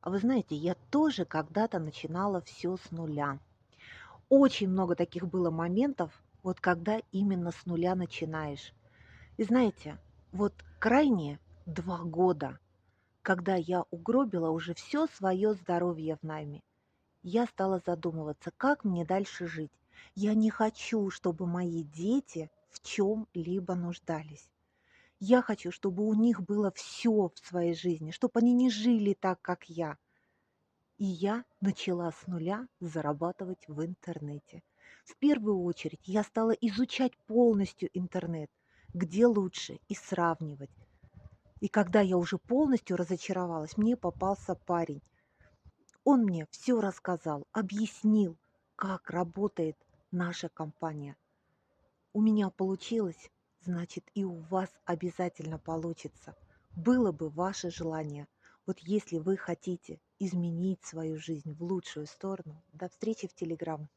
А вы знаете, я тоже когда-то начинала все с нуля. Очень много таких было моментов, вот когда именно с нуля начинаешь. И знаете, вот крайние 2 года, когда я угробила уже все свое здоровье в найме, я стала задумываться, как мне дальше жить. Я не хочу, чтобы мои дети в чем либо нуждались. Я хочу, чтобы у них было все в своей жизни, чтобы они не жили так, как я. И я начала с нуля зарабатывать в интернете. В первую очередь я стала изучать полностью интернет, где лучше, и сравнивать. И когда я уже полностью разочаровалась, мне попался парень. Он мне все рассказал, объяснил, как работает наша компания. У меня получилось, значит, и у вас обязательно получится. Было бы ваше желание. Вот если вы хотите изменить свою жизнь в лучшую сторону, до встречи в Телеграм.